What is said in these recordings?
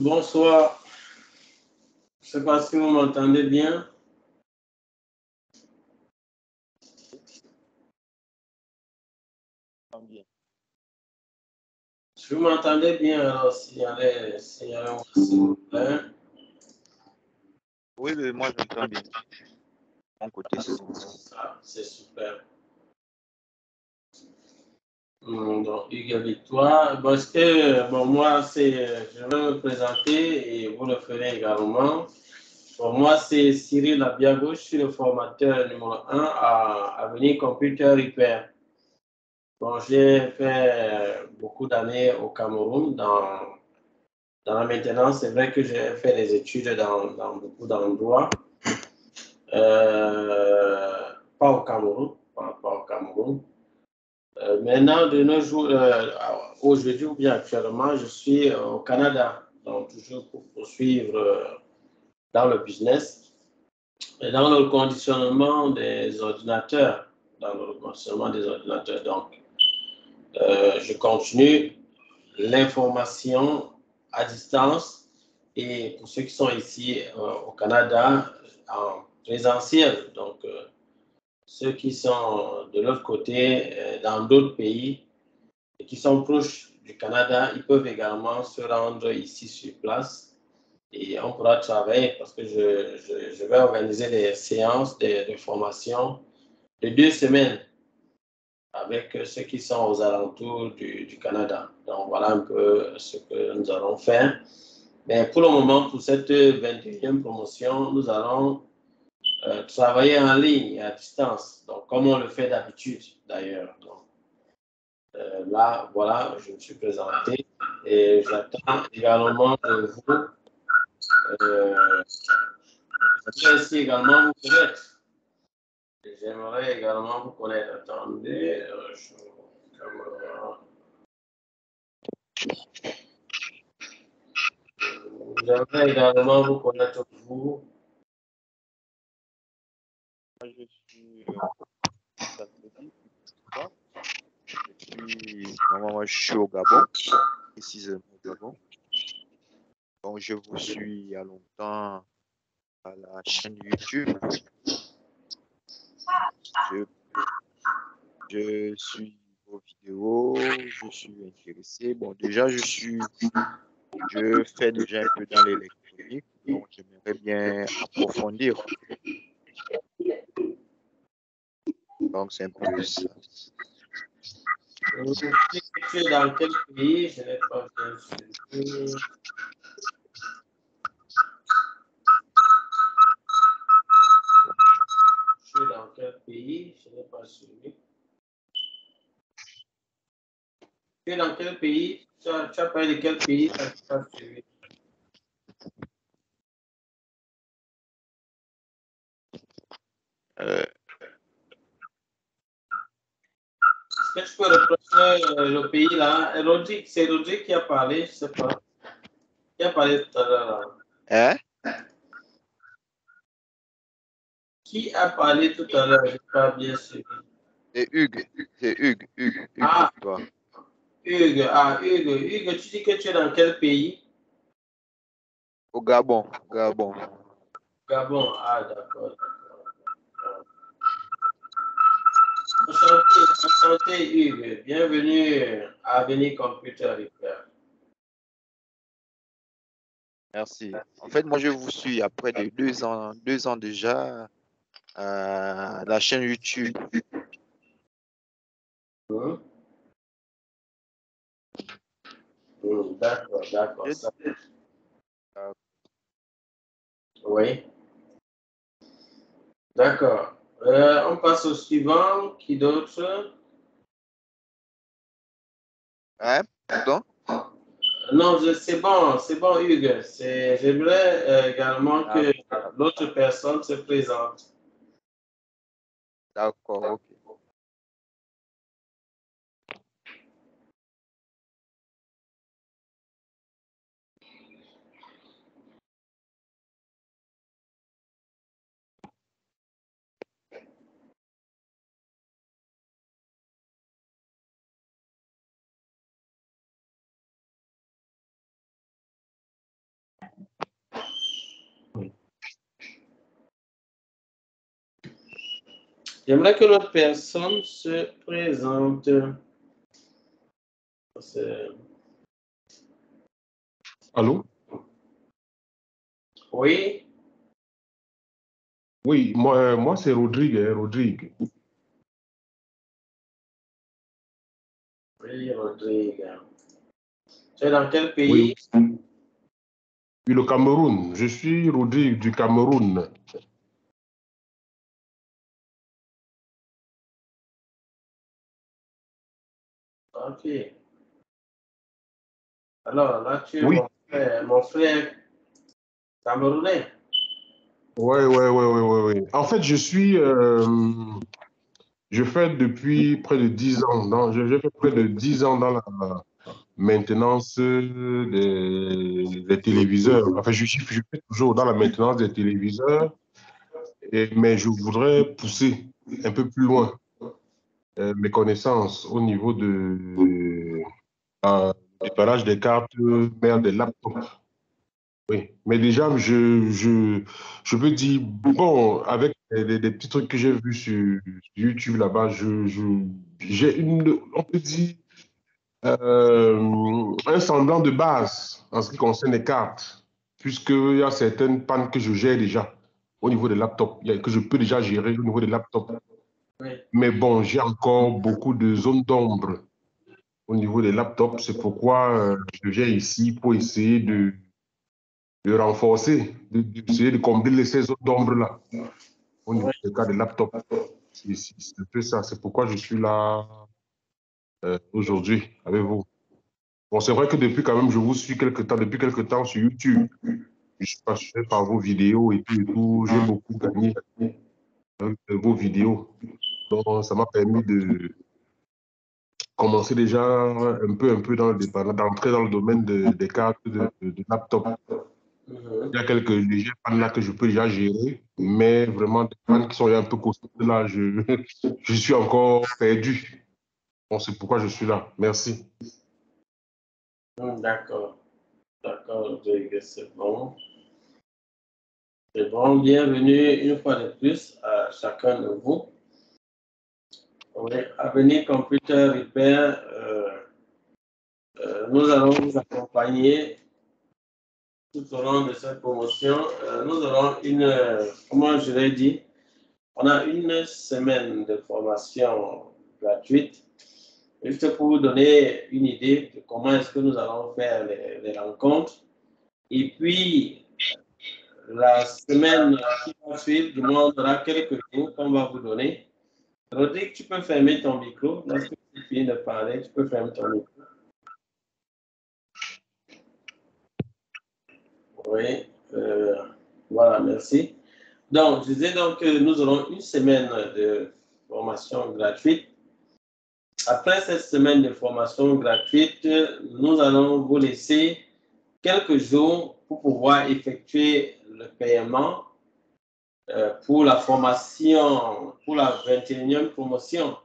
Bonsoir. Je ne sais pas si vous m'entendez bien. Si vous m'entendez bien, alors signalez, signalez-moi s'il vous plaît. Oui, moi j'entends bien. Mon côté, c'est bon. C'est super. Donc, Hugues Victoire. Bon, moi, je vais me présenter et vous le ferez également. Bon, moi, c'est Cyril Abiago. Je suis le formateur numéro 1 à Avenir Computer Repair. Bon, j'ai fait beaucoup d'années au Cameroun dans la maintenance. C'est vrai que j'ai fait des études dans beaucoup d'endroits. Pas au Cameroun, pas au Cameroun. Maintenant, de nos jours, aujourd'hui ou bien actuellement, je suis au Canada, donc toujours pour poursuivre dans le business et dans le conditionnement des ordinateurs, Donc, je continue l'information à distance et pour ceux qui sont ici au Canada en présentiel. Donc, ceux qui sont de l'autre côté, dans d'autres pays et qui sont proches du Canada, ils peuvent également se rendre ici sur place et on pourra travailler parce que je vais organiser des séances de formation de 2 semaines avec ceux qui sont aux alentours du Canada. Donc voilà un peu ce que nous allons faire. Mais pour le moment, pour cette 21e promotion, nous allons travailler en ligne et à distance, donc comme on le fait d'habitude d'ailleurs. Là, voilà, je me suis présenté et j'attends également de vous. J'aimerais aussi également vous connaître. J'aimerais également vous connaître. Attendez, j'aimerais également vous connaître vous. Moi, je suis normalement, je suis au Gabon, précisément au Gabon. Donc, je vous suis il y a longtemps à la chaîne YouTube. Je suis vos vidéos, je suis intéressé. Bon, déjà, je fais déjà un peu dans l'électronique, donc j'aimerais bien approfondir. Donc, c'est un peu ça. Tu es dans quel pays? Je n'ai pas bien suivi. Tu es dans quel pays? Je n'ai pas suivi. Tu es dans quel pays? Tu as parlé de quel pays? Je n'ai pas suivi. Est-ce que tu peux reprendre le pays là? C'est Rodrigue qui a parlé, je ne sais pas. Qui a parlé tout à l'heure là? Hein? Qui a parlé tout à l'heure? Je n'ai pas bien suivi. C'est Hugues. C'est Hugues. Hugues Ah, Victoire. Hugues. Ah, Hugues. Hugues, tu dis que tu es dans quel pays? Au Gabon. Gabon. Gabon. Ah, d'accord. Enchanté, enchanté Hugues. Bienvenue à Avenir Computer Repair. Merci. En fait, moi, je vous suis après de 2 ans déjà à la chaîne YouTube. D'accord, d'accord. Je- Oui, d'accord. On passe au suivant. Qui d'autre? Hein? Pardon? Non, c'est bon, Hugues. J'aimerais également que D'accord. l'autre personne se présente. D'accord, ok. J'aimerais que l'autre personne se présente. Allô? Oui. Oui, moi c'est Rodrigue, hein, Rodrigue. Oui, Rodrigue. Tu es dans quel pays? Oui. Oui, le Cameroun. Je suis Rodrigue du Cameroun. Ok. Alors, là, tu es Oui. mon frère camerounais. Ouais. En fait, je fais depuis près de 10 ans. J'ai fait près de 10 ans dans la maintenance des téléviseurs. Enfin, je fais toujours dans la maintenance des téléviseurs, mais je voudrais pousser un peu plus loin mes connaissances au niveau de dépannage des cartes mères des laptops. Oui, mais déjà, je peux dire, bon, avec des petits trucs que j'ai vus sur YouTube là-bas, j'ai on peut dire, un semblant de base en ce qui concerne les cartes, puisqu'il y a certaines pannes que je gère déjà au niveau des laptops, que je peux déjà gérer au niveau des laptops. Oui. Mais bon, j'ai encore beaucoup de zones d'ombre au niveau des laptops. C'est pourquoi je viens ici pour essayer de renforcer, d'essayer de combler ces zones d'ombre-là au niveau des cas des laptops. C'est un peu ça. C'est pourquoi je suis là aujourd'hui avec vous. Bon, c'est vrai que depuis quand même, je vous suis depuis quelque temps sur YouTube. Je suis passionné par vos vidéos et tout. J'ai beaucoup gagné avec vos vidéos. Donc, ça m'a permis de commencer déjà un peu d'entrer dans le domaine des cartes de laptop. Il y a quelques légers pannes là que je peux déjà gérer, mais vraiment des pannes qui sont un peu costaudes là, je suis encore perdu. Bon, c'est pourquoi je suis là. Merci. D'accord. D'accord, Rodrigue, c'est bon. C'est bon. Bienvenue une fois de plus à chacun de vous. Oui, Avenir Computer Repair, nous allons vous accompagner tout au long de cette promotion. Nous aurons comment je l'ai dit, on a une semaine de formation gratuite. Juste pour vous donner une idée de comment est-ce que nous allons faire les rencontres. Et puis, la semaine qui va suivre, du moins, on aura quelques jours qu'on va vous donner. Rodrigue, tu peux fermer ton micro. Lorsque tu finis de parler, tu peux fermer ton micro. Oui, voilà, merci. Donc, je disais donc que nous aurons une semaine de formation gratuite. Après cette semaine de formation gratuite, nous allons vous laisser quelques jours pour pouvoir effectuer le paiement pour la formation, pour la 21e promotion.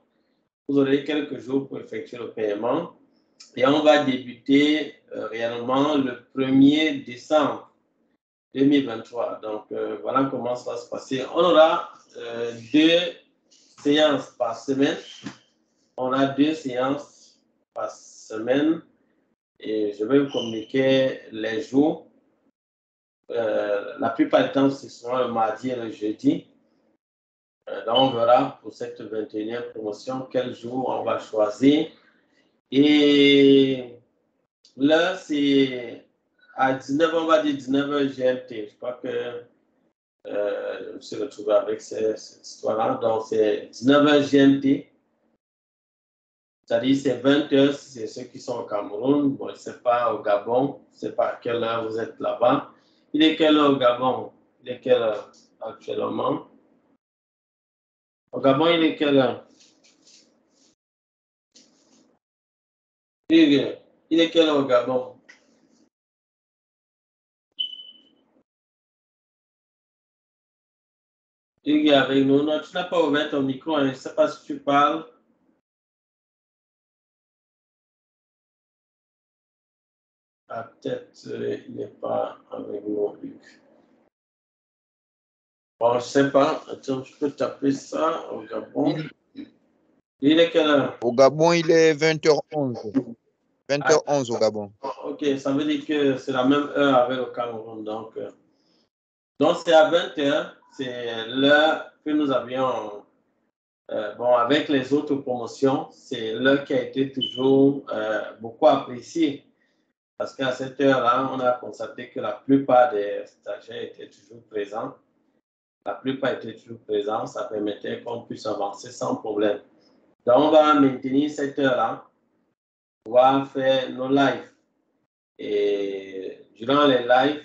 Vous aurez quelques jours pour effectuer le paiement et on va débuter réellement le 1er décembre 2023. Donc, voilà comment ça va se passer. On aura 2 séances par semaine. On a 2 séances par semaine et je vais vous communiquer les jours. La plupart du temps, ce sera le mardi et le jeudi. Donc, on verra pour cette 21e promotion quel jour on va choisir. Et là, c'est à 19h, on va dire 19h GMT. Je crois que je me suis retrouvé avec cette histoire-là. Donc, c'est 19h GMT. C'est-à-dire, c'est 20h si c'est ceux qui sont au Cameroun. Bon, je ne sais pas au Gabon. Je ne sais pas à quelle heure vous êtes là-bas. Il est quelle heure au Gabon? Il est quelle heure actuellement? Au Gabon, il est quelle heure? Il est quelle heure au Gabon? Il est avec nous. Non, tu n'as pas ouvert ton micro. Hein. Je ne sais pas si tu parles. peut-être il n'est pas avec nous. Bon, je ne sais pas. Attends, je peux taper ça au Gabon. Il est quelle heure? Au Gabon, il est 20h11. 20h11 au Gabon. Ok, ça veut dire que c'est la même heure avec le Cameroun. Donc c'est à 20h. C'est l'heure que nous avions. Bon, avec les autres promotions, c'est l'heure qui a été toujours beaucoup appréciée. Parce qu'à cette heure-là, on a constaté que la plupart des stagiaires étaient toujours présents. La plupart étaient toujours présents. Ça permettait qu'on puisse avancer sans problème. Donc, on va maintenir cette heure-là. On va faire nos lives. Et durant les lives,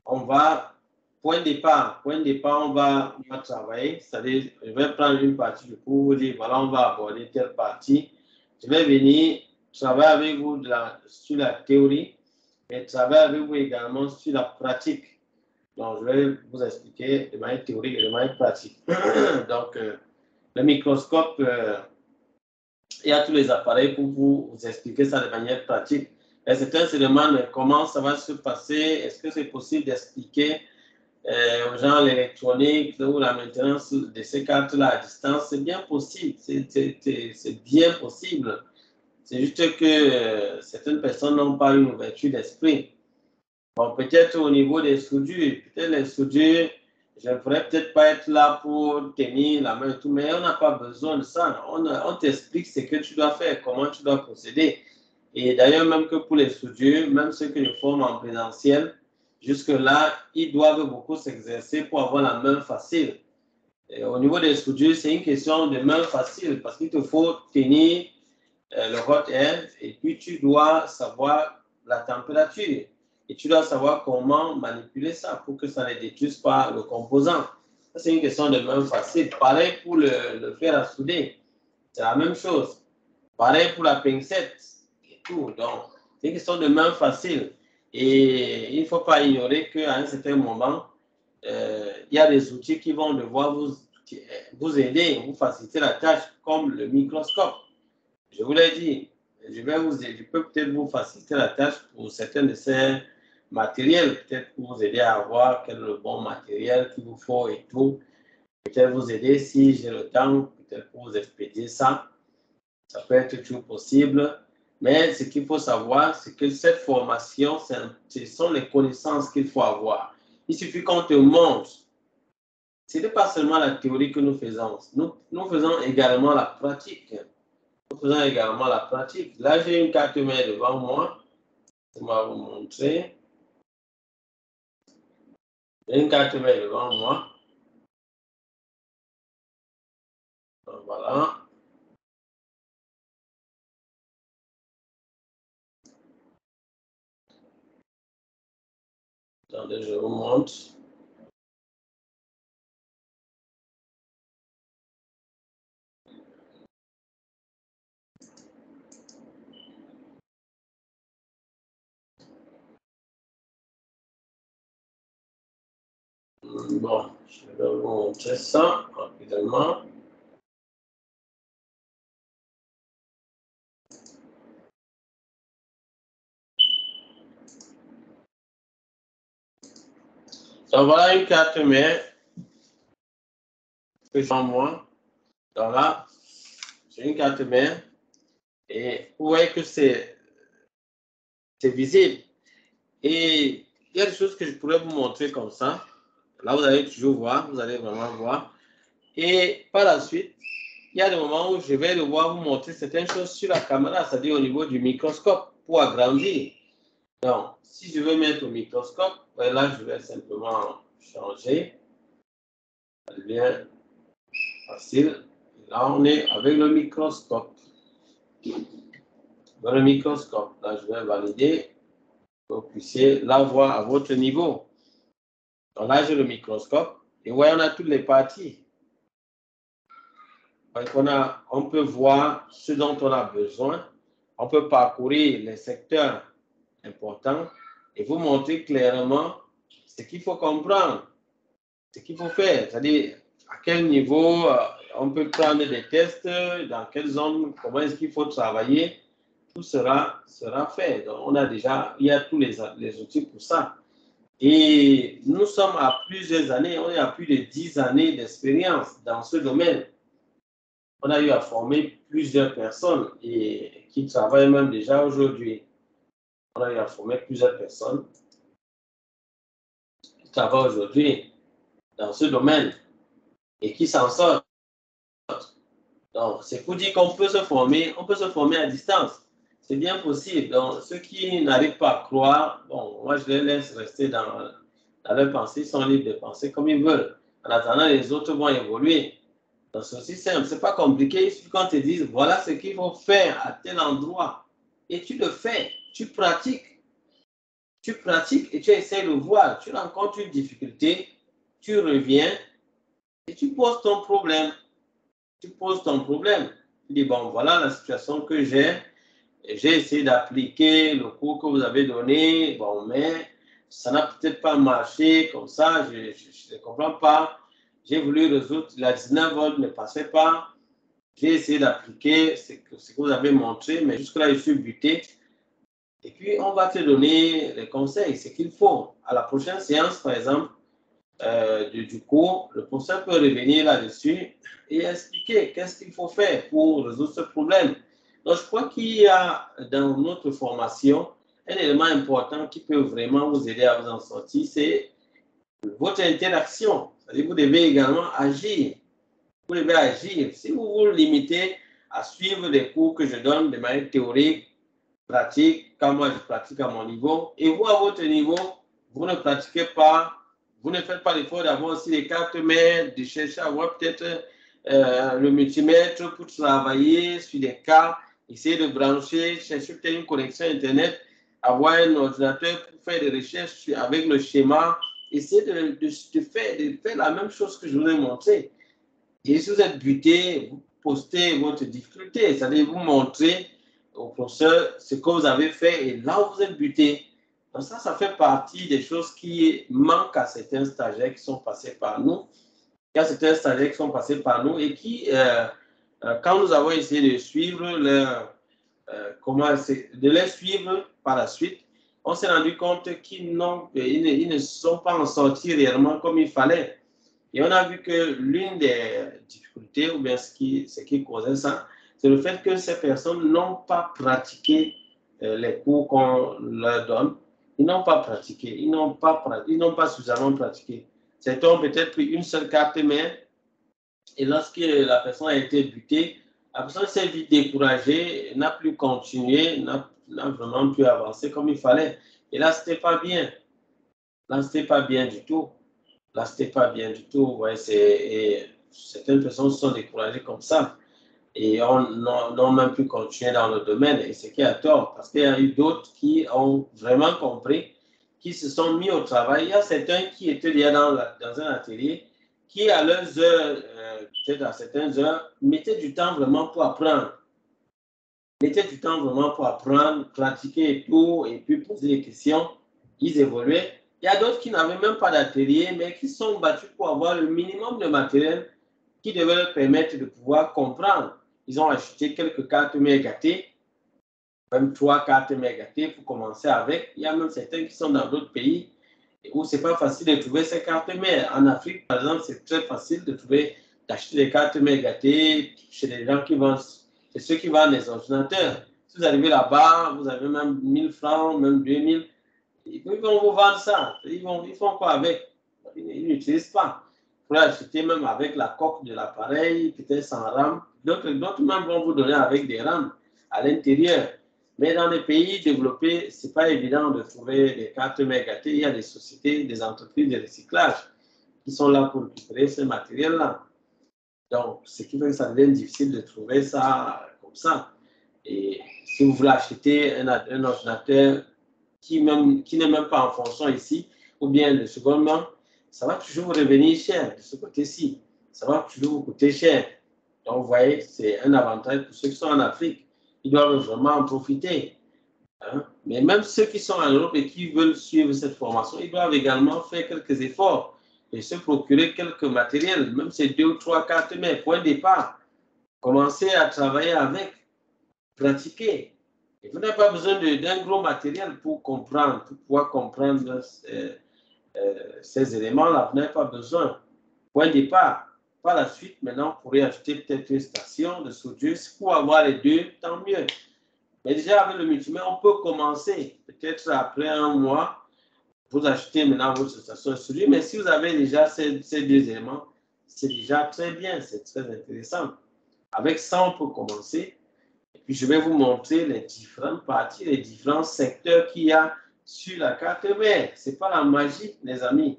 on va, point de départ, on va travailler. C'est-à-dire, je vais prendre une partie pour vous dire, voilà, on va aborder telle partie. Je vais venir travailler avec vous sur la théorie et travailler avec vous également sur la pratique. Donc, je vais vous expliquer de manière théorique et de manière pratique. Donc, le microscope, il y a tous les appareils pour vous expliquer ça de manière pratique. Et certains se demandent comment ça va se passer. Est-ce que c'est possible d'expliquer aux gens l'électronique ou la maintenance de ces cartes-là à distance? C'est bien possible. C'est bien possible. C'est juste que certaines personnes n'ont pas une ouverture d'esprit. Bon, peut-être au niveau des soudures, peut-être les soudures, je ne pourrais peut-être pas être là pour tenir la main et tout, mais on n'a pas besoin de ça. On t'explique ce que tu dois faire, comment tu dois procéder. Et d'ailleurs, même que pour les soudures, même ceux qui le forment en présentiel, jusque-là, ils doivent beaucoup s'exercer pour avoir la main facile. Et au niveau des soudures, c'est une question de main facile parce qu'il te faut tenir le hot air et puis tu dois savoir la température. Et tu dois savoir comment manipuler ça pour que ça ne détruise pas le composant. C'est une question de main facile. Pareil pour le fer à souder. C'est la même chose. Pareil pour la pincette et tout. Donc, c'est une question de main facile. Et il ne faut pas ignorer qu'à un certain moment, il y a des outils qui vont devoir vous aider, vous faciliter la tâche, comme le microscope. Je vous l'ai dit, je peux peut-être vous faciliter la tâche pour certains de ces matériels, peut-être pour vous aider à avoir quel est le bon matériel qu'il vous faut et tout. Peut-être vous aider si j'ai le temps, peut-être pour vous expédier ça. Ça peut être toujours possible. Mais ce qu'il faut savoir, c'est que cette formation, ce sont les connaissances qu'il faut avoir. Il suffit qu'on te montre. Ce n'est pas seulement la théorie que nous faisons. Nous faisons également la pratique. Nous faisons également la pratique. Là, j'ai une carte mère devant moi. Je vais vous montrer. J'ai une carte mère devant moi. Donc, voilà. Attendez, je vous montre. Bon, je vais vous montrer ça rapidement. Donc voilà une carte mère devant moi. Donc là, j'ai une carte mère et vous voyez que c'est visible. Et il y a des choses que je pourrais vous montrer comme ça. Là, vous allez toujours voir, vous allez vraiment voir. Et par la suite, il y a des moments où je vais devoir vous montrer certaines choses sur la caméra, c'est-à-dire au niveau du microscope, pour agrandir. Donc, si je veux mettre au microscope, là, je vais simplement changer. Ça devient facile. Là, on est avec le microscope. Dans le microscope, là, je vais valider pour que vous puissiez la voir à votre niveau. Donc là, j'ai le microscope. Et voyez, on a toutes les parties. Donc, on peut voir ce dont on a besoin. On peut parcourir les secteurs importants et vous montrer clairement ce qu'il faut comprendre, ce qu'il faut faire. C'est-à-dire, à quel niveau on peut prendre des tests, dans quelle zone, comment est-ce qu'il faut travailler tout sera fait. Donc, on a déjà, il y a tous les outils pour ça. Et nous sommes à plusieurs années, on est à plus de 10 années d'expérience dans ce domaine. On a eu à former plusieurs personnes et qui travaillent même déjà aujourd'hui. On a eu à former plusieurs personnes qui travaillent aujourd'hui dans ce domaine et qui s'en sortent. Donc, c'est pour dire qu'on peut se former, à distance. C'est bien possible. Donc, ceux qui n'arrivent pas à croire, bon, moi, je les laisse rester dans leur pensée, ils sont libres de penser comme ils veulent. En attendant, les autres vont évoluer. Donc, c'est aussi simple, c'est pas compliqué. Il suffit qu'on te dise, voilà ce qu'il faut faire à tel endroit. Et tu le fais, tu pratiques. Tu pratiques et tu essaies de voir. Tu rencontres une difficulté, tu reviens et tu poses ton problème. Tu poses ton problème. Tu dis, bon, voilà la situation que j'ai. J'ai essayé d'appliquer le cours que vous avez donné, bon, mais ça n'a peut-être pas marché comme ça, je ne comprends pas. J'ai voulu résoudre, la 19 volts ne passait pas. J'ai essayé d'appliquer ce que vous avez montré, mais jusque-là, je suis buté. Et puis, on va te donner les conseils, ce qu'il faut. À la prochaine séance, par exemple, du cours, le professeur peut revenir là-dessus et expliquer qu'est-ce qu'il faut faire pour résoudre ce problème. Donc, je crois qu'il y a dans notre formation un élément important qui peut vraiment vous aider à vous en sortir, c'est votre interaction. C'est-à-dire que vous devez également agir. Vous devez agir. Si vous vous limitez à suivre les cours que je donne de manière théorique, pratique, quand moi je pratique à mon niveau, et vous, à votre niveau, vous ne pratiquez pas, vous ne faites pas l'effort d'avoir aussi les cartes mères, de chercher à avoir peut-être le multimètre pour travailler sur des cas, essayer de brancher, chercher peut-être une connexion Internet, avoir un ordinateur pour faire des recherches avec le schéma, essayer de faire la même chose que je vous ai montré. Et si vous êtes buté, vous postez votre difficulté, c'est-à-dire vous montrez au professeur ce que vous avez fait et là où vous êtes buté. Donc ça fait partie des choses qui manquent à certains stagiaires qui sont passés par nous. Il y a certains stagiaires qui sont passés par nous et qui, quand nous avons essayé de suivre de les suivre par la suite, on s'est rendu compte qu'ils ne sont pas en sortis réellement comme il fallait. Et on a vu que l'une des difficultés, ou bien ce qui causait ça, c'est le fait que ces personnes n'ont pas pratiqué les cours qu'on leur donne. Ils n'ont pas pratiqué, ils n'ont pas suffisamment pratiqué. Certains ont peut-être pris une seule carte mère, et lorsque la personne a été butée, la personne s'est vite découragée, n'a plus continué, n'a vraiment plus avancé comme il fallait. Et là, ce n'était pas bien. Là, ce n'était pas bien du tout. Là, ce n'était pas bien du tout. Ouais, certaines personnes se sont découragées comme ça et n'ont même plus continué dans le domaine. Et c'est qui a tort, parce qu'il y a eu d'autres qui ont vraiment compris, qui se sont mis au travail. Il y a certains qui étaient déjà dans un atelier, qui à leurs heures, peut-être à certaines heures, mettaient du temps vraiment pour apprendre. Mettaient du temps vraiment pour apprendre, pratiquer et tout, et puis poser des questions. Ils évoluaient. Il y a d'autres qui n'avaient même pas d'atelier, mais qui sont battus pour avoir le minimum de matériel qui devait leur permettre de pouvoir comprendre. Ils ont acheté quelques cartes mères gâtées, même 3 cartes mères gâtées pour commencer avec. Il y a même certains qui sont dans d'autres pays où ce n'est pas facile de trouver ces cartes mères. En Afrique, par exemple, c'est très facile d'acheter des cartes mères gâtées chez les gens qui vendent, c'est ceux qui vendent les ordinateurs. Si vous arrivez là-bas, vous avez même 1000 francs, même 2000. Ils vont vous vendre ça. Ils font quoi avec? Ils n'utilisent pas. Vous pouvez acheter même avec la coque de l'appareil, peut-être sans rame. D'autres même vont vous donner avec des rames à l'intérieur. Mais dans les pays développés, ce n'est pas évident de trouver des cartes mères gâtées. Il y a des sociétés, des entreprises de recyclage qui sont là pour récupérer ce matériel-là. Donc, ce qui fait que ça devient difficile de trouver ça comme ça. Et si vous voulez acheter un ordinateur qui n'est même pas en fonction ici, ou bien le second main, ça va toujours vous revenir cher de ce côté-ci. Ça va toujours vous coûter cher. Donc, vous voyez, c'est un avantage pour ceux qui sont en Afrique. Ils doivent vraiment en profiter. Hein? Mais même ceux qui sont en Europe et qui veulent suivre cette formation, ils doivent également faire quelques efforts et se procurer quelques matériels, même ces 2 ou 3 cartes mères, point de départ. Commencer à travailler avec, pratiquer. Et vous n'avez pas besoin d'un gros matériel pour comprendre, pour pouvoir comprendre ces éléments-là. Vous n'avez pas besoin. Point de départ. Par la suite, maintenant, vous pourrez acheter peut-être une station de soudure. Pour avoir les deux, tant mieux. Mais déjà, avec le multimètre, on peut commencer. Peut-être après un mois, vous achetez maintenant votre station de soudure. Mais si vous avez déjà ces deux éléments, c'est déjà très bien, c'est très intéressant. Avec ça, on peut commencer. Et puis, je vais vous montrer les différentes parties, les différents secteurs qu'il y a sur la carte mère. Ce n'est pas la magie, les amis.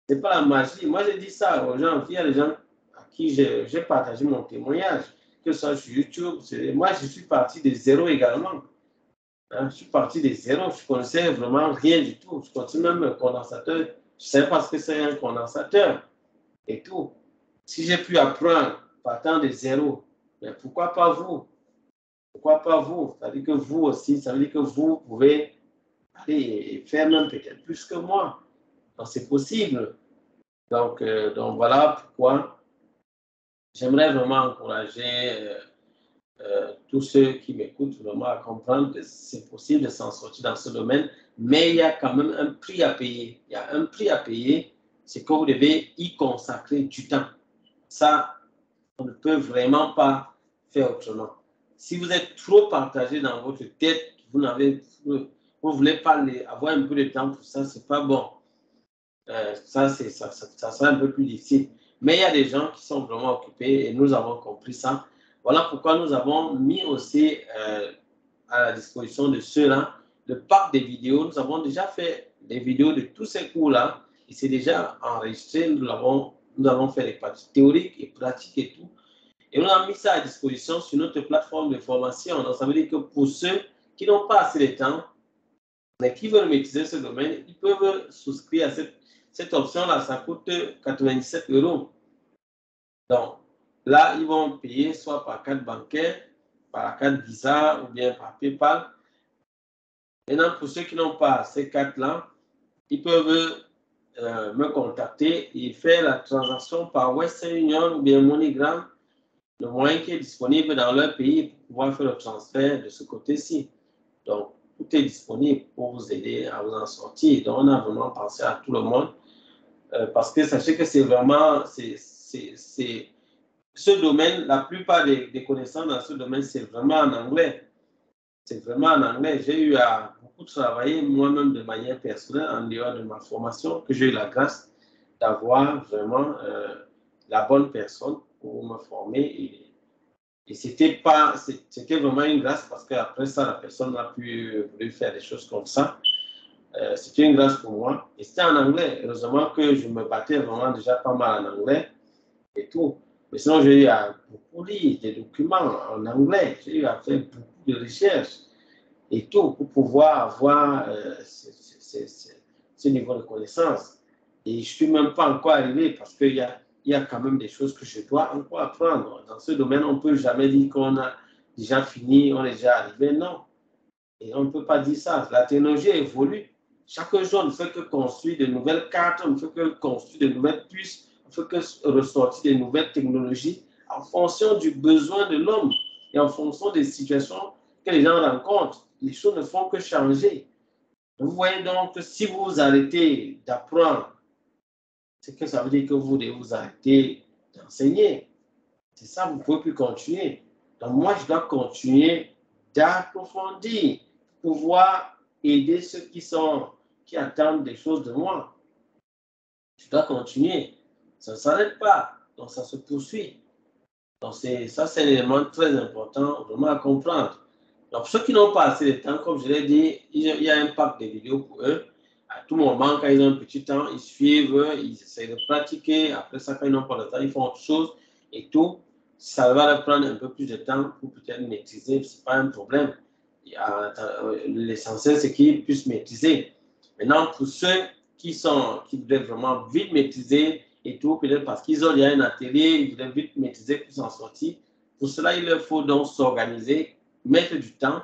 Ce n'est pas la magie. Moi, je dis ça aux gens. Il y a des gens à qui j'ai partagé mon témoignage, que ce soit sur YouTube. Moi, je suis parti de zéro également. Hein, je suis parti de zéro. Je ne connaissais vraiment rien du tout. Je continue même un condensateur. Je ne sais pas ce que c'est un condensateur et tout. Si j'ai pu apprendre partant de zéro, mais pourquoi pas vous? Pourquoi pas vous? Ça veut dire que vous aussi, ça veut dire que vous pouvez aller faire même peut-être plus que moi. Donc, c'est possible. Donc, voilà pourquoi j'aimerais vraiment encourager tous ceux qui m'écoutent vraiment à comprendre que c'est possible de s'en sortir dans ce domaine, mais il y a quand même un prix à payer. Il y a un prix à payer, c'est que vous devez y consacrer du temps. Ça, on ne peut vraiment pas faire autrement. Si vous êtes trop partagé dans votre tête, vous ne voulez pas avoir un peu de temps pour ça, c'est pas bon. Ça sera un peu plus difficile. Mais il y a des gens qui sont vraiment occupés et nous avons compris ça. Voilà pourquoi nous avons mis aussi à la disposition de ceux-là le pack des vidéos. Nous avons déjà fait des vidéos de tous ces cours-là et c'est déjà enregistré. Nous avons fait des parties théoriques et pratiques et tout. Et on a mis ça à disposition sur notre plateforme de formation. Donc, ça veut dire que pour ceux qui n'ont pas assez de temps, mais qui veulent maîtriser ce domaine, ils peuvent souscrire à cette option-là. Ça coûte 97 €. Donc, là, ils vont payer soit par carte bancaire, par la carte Visa ou bien par PayPal. Maintenant, pour ceux qui n'ont pas ces cartes-là, ils peuvent me contacter et faire la transaction par Western Union ou bien MoneyGram, le moyen qui est disponible dans leur pays pour pouvoir faire le transfert de ce côté-ci. Donc, tout est disponible pour vous aider à vous en sortir. Donc, on a vraiment pensé à tout le monde parce que sachez que c'est vraiment, ce domaine, la plupart des connaissances dans ce domaine, c'est vraiment en anglais. C'est vraiment en anglais. J'ai eu à beaucoup travailler moi-même de manière personnelle en dehors de ma formation, que j'ai eu la grâce d'avoir vraiment la bonne personne pour me former. Et c'était vraiment une grâce parce qu'après ça, la personne a pu faire des choses comme ça. C'était une grâce pour moi. Et c'était en anglais. Heureusement que je me battais vraiment déjà pas mal en anglais et tout. Mais sinon, j'ai eu à beaucoup lire des documents en anglais. J'ai eu à faire beaucoup de recherches et tout pour pouvoir avoir ce niveau de connaissance. Et je ne suis même pas encore arrivé parce qu'il y a quand même des choses que je dois encore apprendre. Dans ce domaine, on ne peut jamais dire qu'on a déjà fini, on est déjà arrivé. Non. Et on ne peut pas dire ça. La technologie évolue. Chaque jour, on ne fait que construire de nouvelles cartes, on ne fait que construire de nouvelles puces, on ne fait que ressortir de nouvelles technologies en fonction du besoin de l'homme et en fonction des situations que les gens rencontrent. Les choses ne font que changer. Vous voyez donc que si vous vous arrêtez d'apprendre, c'est que ça veut dire que vous devez vous arrêter d'enseigner. C'est ça, vous ne pouvez plus continuer. Donc moi, je dois continuer d'approfondir, pouvoir aider ceux qui attendent des choses de moi. Je dois continuer. Ça ne s'arrête pas. Donc ça se poursuit. Donc ça, c'est un élément très important vraiment à comprendre. Donc ceux qui n'ont pas assez de temps, comme je l'ai dit, il y a un pack de vidéos pour eux. À tout moment, quand ils ont un petit temps, ils suivent, ils essaient de pratiquer. Après ça, quand ils n'ont pas le temps, ils font autre chose et tout. Ça va leur prendre un peu plus de temps pour peut-être maîtriser. Ce n'est pas un problème. L'essentiel, c'est qu'ils puissent maîtriser. Maintenant, pour ceux qui veulent vraiment vite maîtriser et tout, peut-être parce qu'ils ont déjà un atelier, ils veulent vite maîtriser pour s'en sortir. Pour cela, il leur faut donc s'organiser, mettre du temps,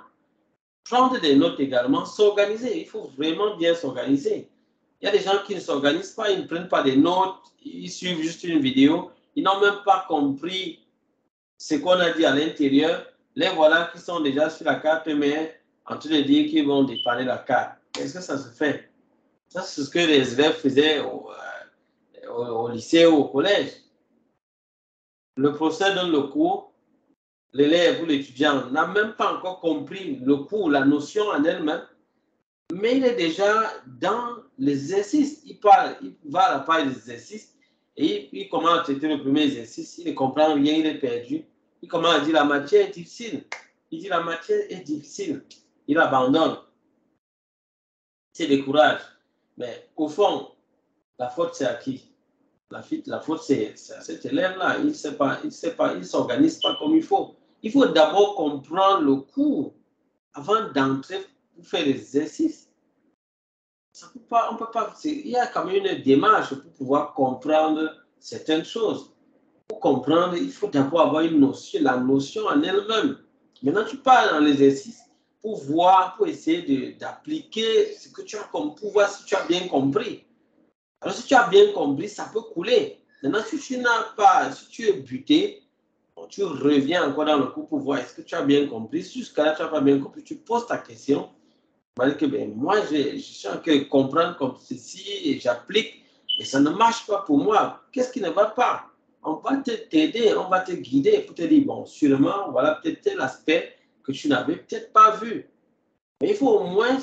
prendre des notes également, s'organiser. Il faut vraiment bien s'organiser. Il y a des gens qui ne s'organisent pas, ils ne prennent pas des notes, ils suivent juste une vidéo, ils n'ont même pas compris ce qu'on a dit à l'intérieur. Les voilà qui sont déjà sur la carte mère, en train de dire qu'ils vont dépanner la carte. Est-ce que ça se fait? Ça, c'est ce que les élèves faisaient au lycée ou au collège. Le professeur donne le cours, l'élève ou l'étudiant n'a même pas encore compris le cours, la notion en elle-même, mais il est déjà dans l'exercice. Il va à la page des exercices et il commence à traiter le premier exercice. Il ne comprend rien, il est perdu. Il commence à dire la matière est difficile. Il dit la matière est difficile. Il abandonne. Il se décourage. Mais au fond, la faute, c'est à qui? La faute, c'est à cet élève-là. Il ne s'organise pas comme il faut. Il faut d'abord comprendre le cours avant d'entrer pour faire l'exercice. On peut pas, il y a quand même une démarche pour pouvoir comprendre certaines choses. Pour comprendre, il faut d'abord avoir une notion, la notion en elle-même. Maintenant, tu pars dans l'exercice pour voir, pour essayer d'appliquer ce que tu as compris, pour voir si tu as bien compris. Alors, si tu as bien compris, ça peut couler. Maintenant, si tu n'as pas, si tu es buté, tu reviens encore dans le cours pour voir est-ce que tu as bien compris. Jusqu'à là, tu n'as pas bien compris, tu poses ta question. Que, moi, je suis en train de comprendre comme ceci et j'applique, mais ça ne marche pas pour moi. Qu'est-ce qui ne va pas? On va t'aider, on va te guider pour te dire, bon, sûrement, voilà peut-être tel aspect que tu n'avais peut-être pas vu. Mais il faut au moins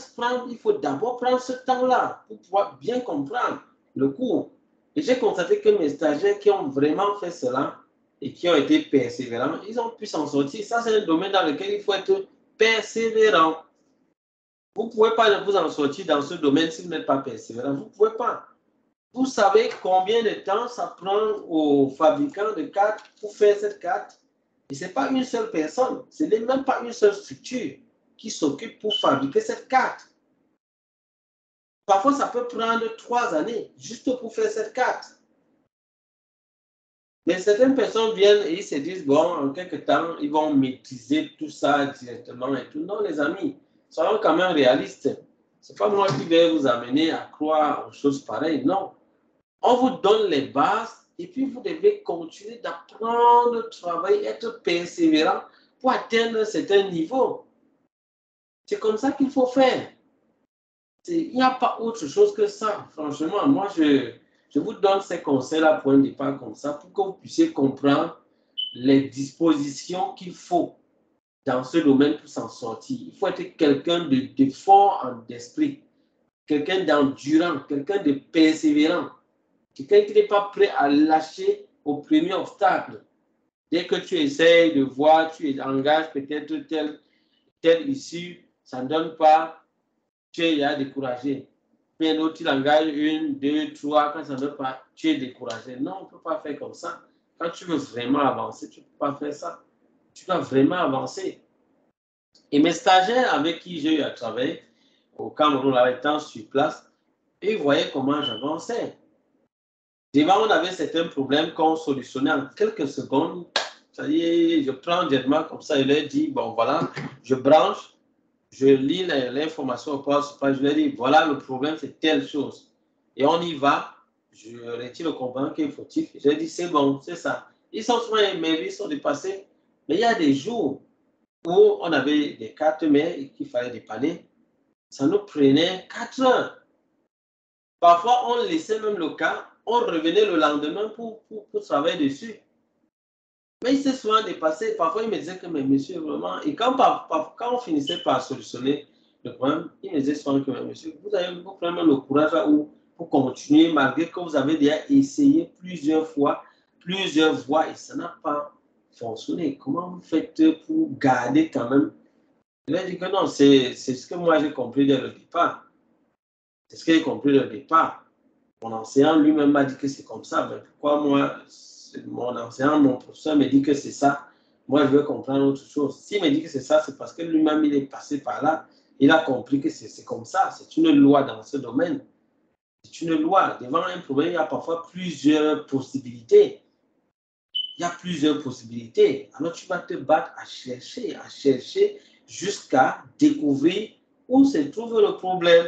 il faut d'abord prendre ce temps-là pour pouvoir bien comprendre le cours. Et j'ai constaté que mes stagiaires qui ont vraiment fait cela et qui ont été persévérants, ils ont pu s'en sortir. Ça, c'est un domaine dans lequel il faut être persévérant. Vous ne pouvez pas vous en sortir dans ce domaine si vous n'êtes pas persévérant. Vous ne pouvez pas. Vous savez combien de temps ça prend aux fabricants de cartes pour faire cette carte. Et ce n'est pas une seule personne. Ce n'est même pas une seule structure qui s'occupe pour fabriquer cette carte. Parfois, ça peut prendre 3 années juste pour faire cette carte. Mais certaines personnes viennent et ils se disent, bon, en quelques temps, ils vont maîtriser tout ça directement et tout. Non, les amis, soyons quand même réalistes. Ce n'est pas moi qui vais vous amener à croire aux choses pareilles. Non. On vous donne les bases et puis vous devez continuer d'apprendre, travailler, être persévérant pour atteindre un certain niveau. C'est comme ça qu'il faut faire. Il n'y a pas autre chose que ça. Franchement, moi, je vous donne ces conseils-là pour un départ comme ça pour que vous puissiez comprendre les dispositions qu'il faut dans ce domaine pour s'en sortir. Il faut être quelqu'un de fort en esprit, quelqu'un d'endurant, quelqu'un de persévérant, quelqu'un qui n'est pas prêt à lâcher au premier obstacle. Dès que tu essayes de voir, tu engages peut-être telle issue, ça ne donne pas, tu es découragé. Puis un autre, il engage 1, 2, 3, quand ça ne donne pas, tu es découragé. Non, on ne peut pas faire comme ça. Quand tu veux vraiment avancer, tu ne peux pas faire ça. Tu dois vraiment avancer. Et mes stagiaires avec qui j'ai eu à travailler au Cameroun, avec temps sur place, ils voyaient comment j'avançais. Devant, on avait certains problèmes qu'on solutionnait en quelques secondes. C'est-à-dire, je prends directement comme ça, je leur dis, bon voilà, je branche, je lis l'information au poste, je leur dis, voilà le problème, c'est telle chose. Et on y va, je retire le composant qui est fautif, je leur dis, c'est bon, c'est ça. Ils sont souvent émerveillés, ils sont dépassés. Mais il y a des jours où on avait des cartes mères qu'il fallait dépanner, ça nous prenait 4 heures. Parfois, on laissait même le cas, on revenait le lendemain pour travailler dessus. Mais il s'est souvent dépassé. Parfois, il me disait que, mais monsieur, vraiment, et quand on finissait par solutionner le problème, il me disait souvent que, mais monsieur, vous avez vraiment le courage là où pour continuer, malgré que vous avez déjà essayé plusieurs fois et ça n'a pas fonctionné. Comment vous faites pour garder quand même? Il a dit que non, c'est ce que moi j'ai compris dès le départ. C'est ce que j'ai compris dès le départ. Mon enseignant lui-même m'a dit que c'est comme ça. Mais pourquoi moi, mon enseignant, mon professeur me dit que c'est ça? Moi, je veux comprendre autre chose. S'il me dit que c'est ça, c'est parce que lui-même, il est passé par là. Il a compris que c'est comme ça. C'est une loi dans ce domaine. C'est une loi. Devant un problème, il y a parfois plusieurs possibilités. Il y a plusieurs possibilités. Alors, tu vas te battre à chercher jusqu'à découvrir où se trouve le problème.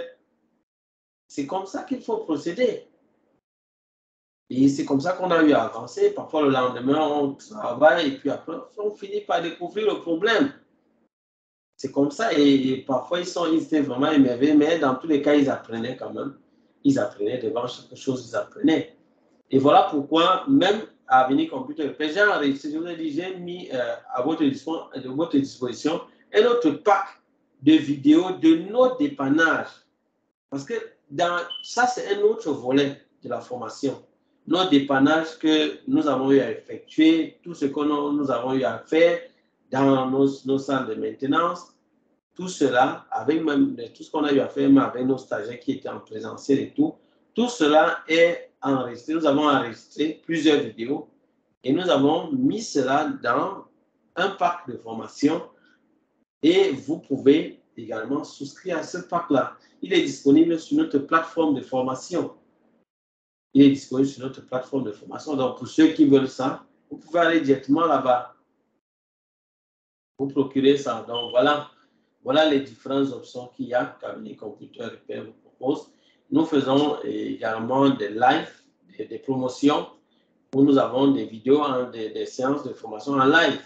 C'est comme ça qu'il faut procéder. Et c'est comme ça qu'on a eu à avancer. Parfois, le lendemain, on travaille et puis après, on finit par découvrir le problème. C'est comme ça. Et parfois, ils étaient vraiment émerveillés, mais dans tous les cas, ils apprenaient quand même. Ils apprenaient devant chaque chose, ils apprenaient. Et voilà pourquoi, même à Avenir Computer Repair, j'ai enregistré, je vous ai dit, j'ai mis à votre disposition un autre pack de vidéos de nos dépannages. Parce que ça, c'est un autre volet de la formation. Nos dépannages que nous avons eu à effectuer, tout ce que nous avons eu à faire dans nos salles de maintenance, tout cela, avec même tout ce qu'on a eu à faire même avec nos stagiaires qui étaient en présentiel et tout cela est enregistré. Nous avons enregistré plusieurs vidéos et nous avons mis cela dans un pack de formation et vous pouvez également souscrire à ce pack-là. Il est disponible sur notre plateforme de formation. Il est disponible sur notre plateforme de formation. Donc, pour ceux qui veulent ça, vous pouvez aller directement là-bas. Vous procurez ça. Donc, voilà les différentes options qu'il y a qu'Avenir Computer Repair vous propose. Nous faisons également des lives, des promotions, où nous avons des vidéos, des séances de formation en live.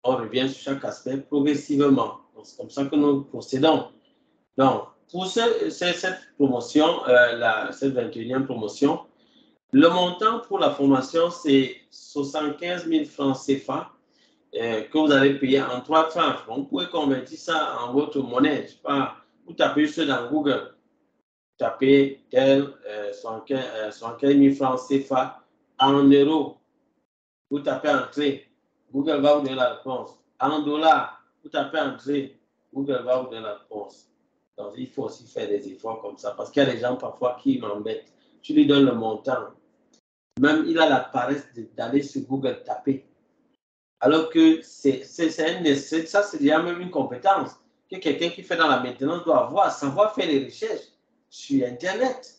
On revient sur chaque aspect progressivement. C'est comme ça que nous procédons. Donc, pour cette promotion, cette 21e promotion, le montant pour la formation, c'est 75 000 francs CFA que vous allez payer en 3 tranches. Vous pouvez convertir ça en votre monnaie. Je sais pas, vous tapez juste dans Google, tapez 75 000 francs CFA en euros. Vous tapez entrée, Google va vous donner la réponse. En dollars, vous tapez entrée, Google va vous donner la réponse. Donc, il faut aussi faire des efforts comme ça parce qu'il y a des gens parfois qui m'embêtent. Tu lui donnes le montant. Même il a la paresse d'aller sur Google taper. Alors que ça, c'est déjà même une compétence que quelqu'un qui fait dans la maintenance doit avoir, savoir faire des recherches sur Internet.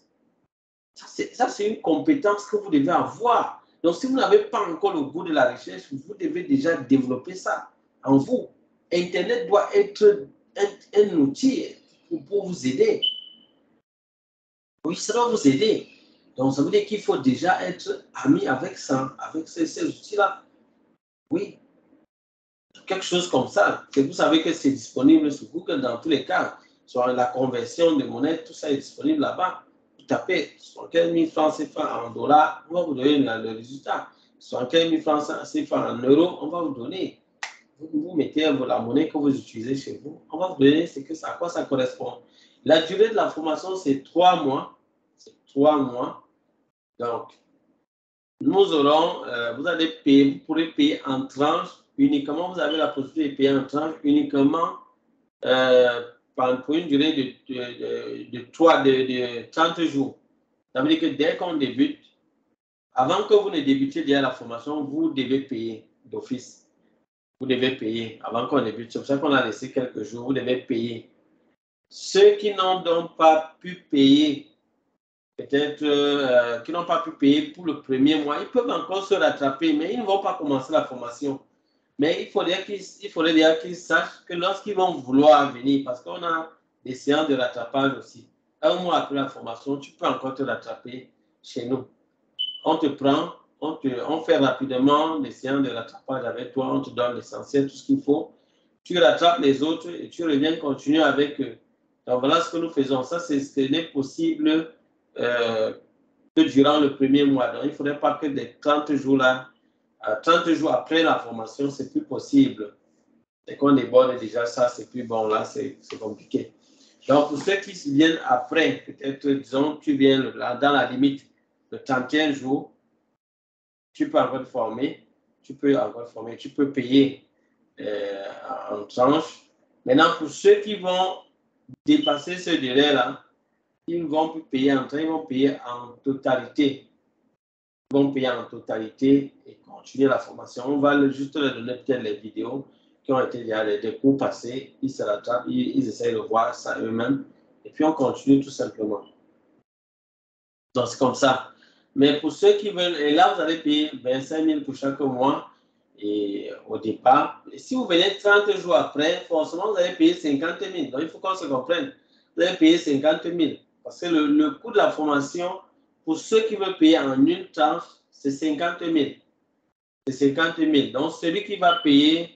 Ça, c'est une compétence que vous devez avoir. Donc, si vous n'avez pas encore le goût de la recherche, vous devez déjà développer ça en vous. Internet doit être un outil pour vous aider. Oui, ça doit vous aider. Donc, ça veut dire qu'il faut déjà être ami avec ça, avec ces outils-là. Oui. Quelque chose comme ça. Et vous savez que c'est disponible sur Google dans tous les cas. Sur la conversion de monnaie, tout ça est disponible là-bas. Vous tapez 75 000 francs CFA en dollars, on va vous donner le résultat. 75 000 francs CFA en euros, on va vous donner. Vous mettez la monnaie que vous utilisez chez vous, on va vous donner à quoi ça correspond. La durée de la formation, c'est 3 mois. C'est 3 mois. Donc, nous aurons, vous pourrez payer en tranches uniquement. Vous avez la possibilité de payer en tranches uniquement pour une durée de 30 jours. Ça veut dire que dès qu'on débute, avant que vous ne débutiez déjà la formation, vous devez payer d'office. Vous devez payer avant qu'on débute. C'est pour ça qu'on a laissé quelques jours. Vous devez payer. Ceux qui n'ont donc pas pu payer, peut-être qui n'ont pas pu payer pour le premier mois, ils peuvent encore se rattraper, mais ils ne vont pas commencer la formation. Mais il faudrait déjà qu'ils sachent que lorsqu'ils vont vouloir venir, parce qu'on a des séances de rattrapage aussi, un mois après la formation, tu peux encore te rattraper chez nous. On te prend, on fait rapidement des séances de rattrapage avec toi, on te donne l'essentiel, tout ce qu'il faut. Tu rattrapes les autres et tu reviens continuer avec eux. Donc voilà ce que nous faisons. Ça, ce n'est possible que durant le premier mois. Donc il ne faudrait pas que des 30 jours là, 30 jours après la formation, c'est plus possible. Et qu'on déborde déjà ça, c'est plus bon là, c'est compliqué. Donc pour ceux qui viennent après, peut-être, disons, tu viens dans la limite de 31 jours, tu peux encore te former, tu peux payer en tranche. Maintenant, pour ceux qui vont dépasser ce délai-là, ils ne vont plus payer en train, ils vont payer en totalité. Ils vont payer en totalité et continuer la formation. On va juste leur donner peut-être les vidéos qui ont été déjà des cours passés. Ils se rattrapent, ils essayent de voir ça eux-mêmes. Et puis on continue tout simplement. Donc c'est comme ça. Mais pour ceux qui veulent, et là vous allez payer 25 000 pour chaque mois et au départ. Et si vous venez 30 jours après, forcément vous allez payer 50 000. Donc il faut qu'on se comprenne. Vous allez payer 50 000. Parce que le coût de la formation, pour ceux qui veulent payer en une tranche, c'est 50 000. C'est 50 000. Donc celui qui va payer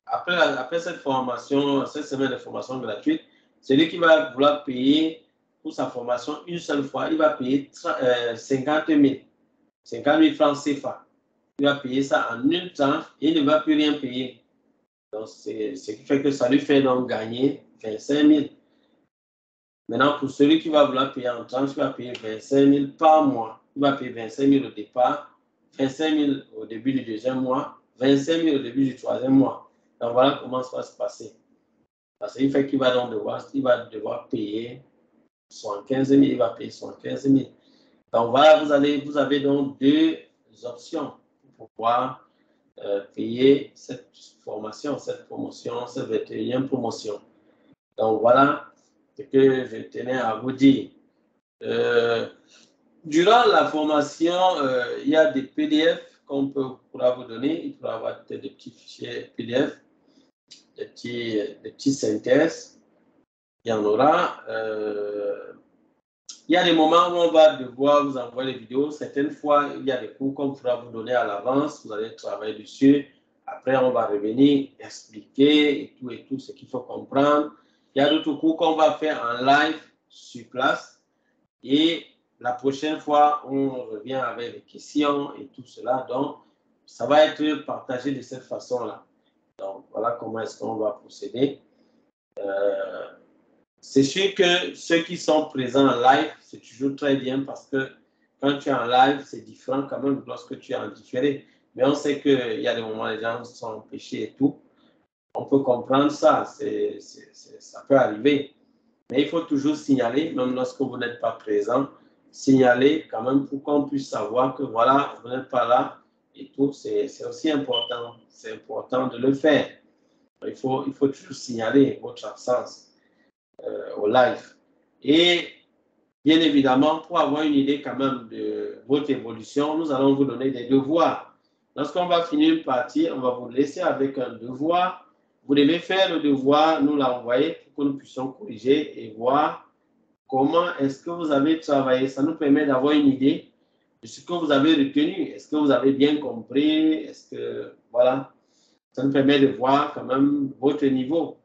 après cette formation, cette semaine de formation gratuite, celui qui va vouloir payer pour sa formation une seule fois, il va payer 50 000 francs CFA. Il va payer ça en une tranche et il ne va plus rien payer. Donc, c'est ce qui fait que ça lui fait donc gagner 25 000. Maintenant, pour celui qui va vouloir payer en tranche, il va payer 25 000 par mois. Il va payer 25 000 au départ, 25 000 au début du deuxième mois, 25 000 au début du troisième mois. Donc, voilà comment ça va se passer. Parce qu'il fait qu'il va donc devoir payer 75 000, il va payer 75 000. Donc, voilà, vous avez donc deux options pour pouvoir payer cette formation, cette promotion, cette 21e promotion. Donc, voilà ce que je tenais à vous dire. Durant la formation, il y a des PDF qu'on pourra vous donner. Il pourra avoir des petits fichiers PDF, des petits synthèses. Il y en aura. Il y a des moments où on va devoir vous envoyer des vidéos. Certaines fois, il y a des cours qu'on pourra vous donner à l'avance. Vous allez travailler dessus. Après, on va revenir expliquer et tout ce qu'il faut comprendre. Il y a d'autres cours qu'on va faire en live sur place. Et la prochaine fois, on revient avec les questions et tout cela. Donc, ça va être partagé de cette façon-là. Donc, voilà comment est-ce qu'on va procéder. C'est sûr que ceux qui sont présents en live, c'est toujours très bien parce que quand tu es en live, c'est différent quand même lorsque tu es en différé. Mais on sait qu'il y a des moments où les gens sont empêchés et tout. On peut comprendre ça, ça peut arriver. Mais il faut toujours signaler, même lorsque vous n'êtes pas présent, signaler quand même pour qu'on puisse savoir que voilà, vous n'êtes pas là et tout. C'est aussi important. C'est important de le faire. Il faut toujours signaler votre absence au live. Et bien évidemment, pour avoir une idée quand même de votre évolution, nous allons vous donner des devoirs. Lorsqu'on va finir une partie, on va vous laisser avec un devoir. Vous devez faire le devoir, nous l'envoyer pour que nous puissions corriger et voir comment est-ce que vous avez travaillé. Ça nous permet d'avoir une idée de ce que vous avez retenu. Est-ce que vous avez bien compris? Est-ce que, voilà, ça nous permet de voir quand même votre niveau.